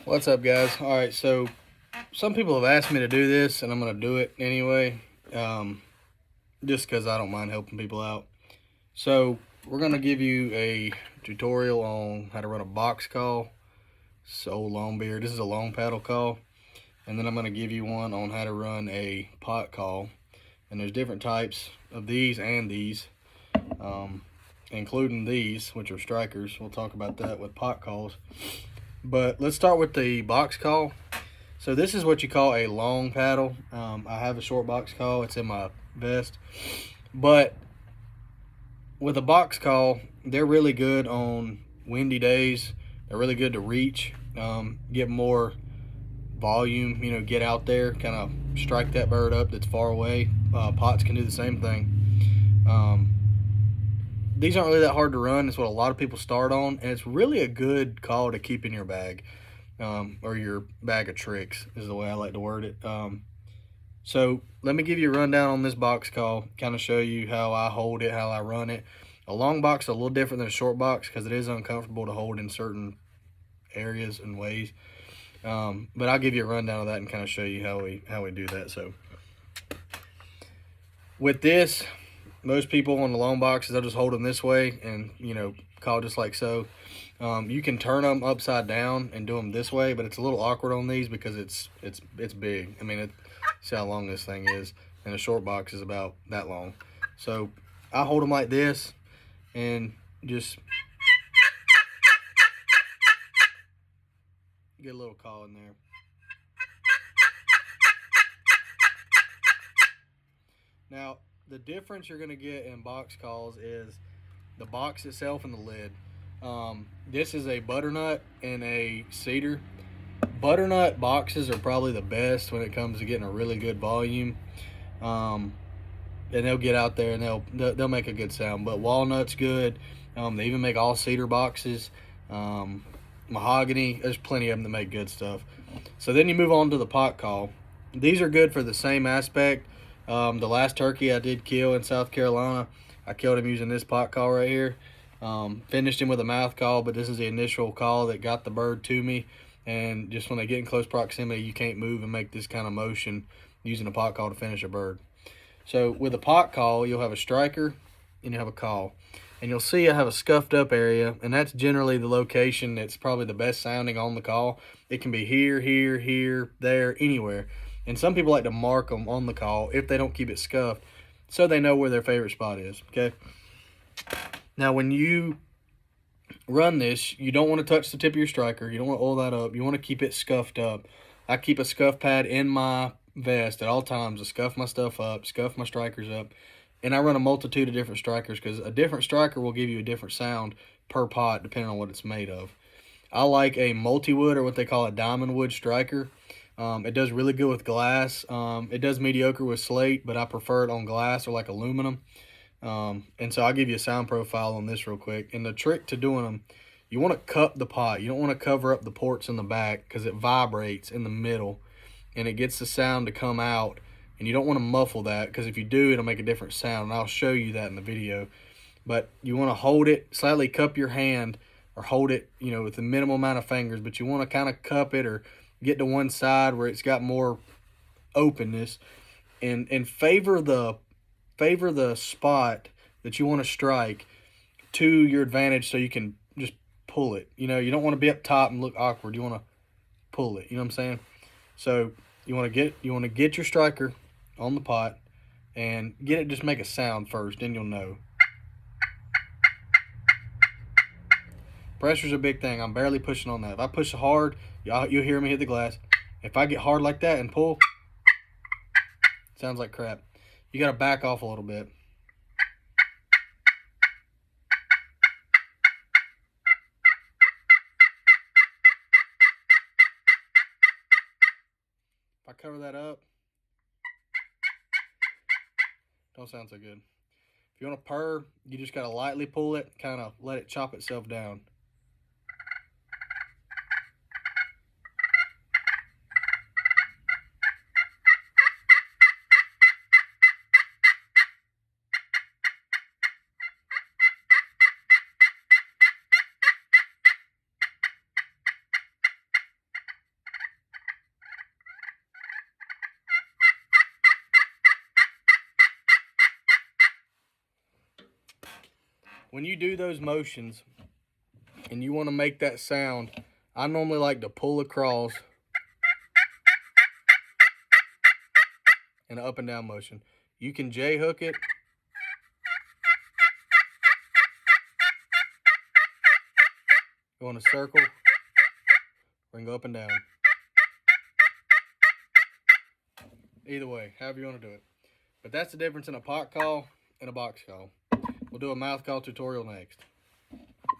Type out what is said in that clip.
What's up, guys? All right, so some people have asked me to do this, and I'm going to do it anyway, just because I don't mind helping people out. So we're going to give you a tutorial on how to run a box call. So long beard. This is a long paddle call, and then I'm going to give you one on how to run a pot call. And there's different types of these and these, including these, which are strikers. We'll talk about that with pot calls. But let's start with the box call. So this is what you call a long paddle. I have a short box call. It's in my vest. But with a box call, they're really good on windy days. They're really good to reach, get more volume, get out there, kind of strike that bird up that's far away. Pots can do the same thing. These aren't really that hard to run. It's what a lot of people start on, and it's really a good call to keep in your bag, or your bag of tricks is the way I like to word it. So let me give you a rundown on this box call, kind of show you how I hold it, how I run it. A long box is a little different than a short box because it is uncomfortable to hold in certain areas and ways. But I'll give you a rundown of that and kind of show you how we do that. So with this, most people on the long boxes, they'll just hold them this way and call just like so. You can turn them upside down and do them this way, but it's a little awkward on these because it's big. I mean, see how long this thing is, and a short box is about that long. So I hold them like this and just get a little call in there. Now, the difference you're going to get in box calls is the box itself and the lid. This is a butternut and a cedar. Butternut boxes are probably the best when it comes to getting a really good volume. And they'll get out there and they'll make a good sound. But walnut's good. They even make all cedar boxes. Mahogany, there's plenty of them that make good stuff. So then you move on to the pot call. These are good for the same aspect. The last turkey I did kill in South Carolina, I killed him using this pot call right here. Finished him with a mouth call, but this is the initial call that got the bird to me. And just when they get in close proximity, you can't move and make this kind of motion using a pot call to finish a bird. So with a pot call, you'll have a striker and you have a call. And you'll see I have a scuffed up area, and that's generally the location that's probably the best sounding on the call. It can be here, here, here, there, anywhere. And some people like to mark them on the call if they don't keep it scuffed so they know where their favorite spot is, okay? Now, when you run this, you don't want to touch the tip of your striker. You don't want to oil that up. You want to keep it scuffed up. I keep a scuff pad in my vest at all times to scuff my stuff up, scuff my strikers up. And I run a multitude of different strikers because a different striker will give you a different sound per pot depending on what it's made of. I like a multi-wood, or what they call a diamond wood striker. It does really good with glass. It does mediocre with slate, but I prefer it on glass or like aluminum. And so I'll give you a sound profile on this real quick. And the trick to doing them, you want to cup the pot. You don't want to cover up the ports in the back because it vibrates in the middle and it gets the sound to come out. And you don't want to muffle that because if you do, it'll make a different sound. And I'll show you that in the video. But you want to hold it, slightly cup your hand, or hold it, with the minimal amount of fingers. But you want to kind of cup it or get to one side where it's got more openness, and favor the spot that you want to strike to your advantage so you can just pull it. You don't want to be up top and look awkward. You want to pull it. You know what I'm saying? So you want to get your striker on the pot and get it, just make a sound first, then you'll know. Pressure's a big thing. I'm barely pushing on that. If I push hard, you'll hear me hit the glass. If I get hard like that and pull, sounds like crap. You got to back off a little bit. If I cover that up, don't sound so good. If you want to purr, you just got to lightly pull it, kind of let it chop itself down. when you do those motions and you want to make that sound, I normally like to pull across in an up and down motion. You can J hook it. Go in a circle. Or you can go up and down. Either way, however you want to do it. But that's the difference in a pot call and a box call. We'll do a mouth call tutorial next.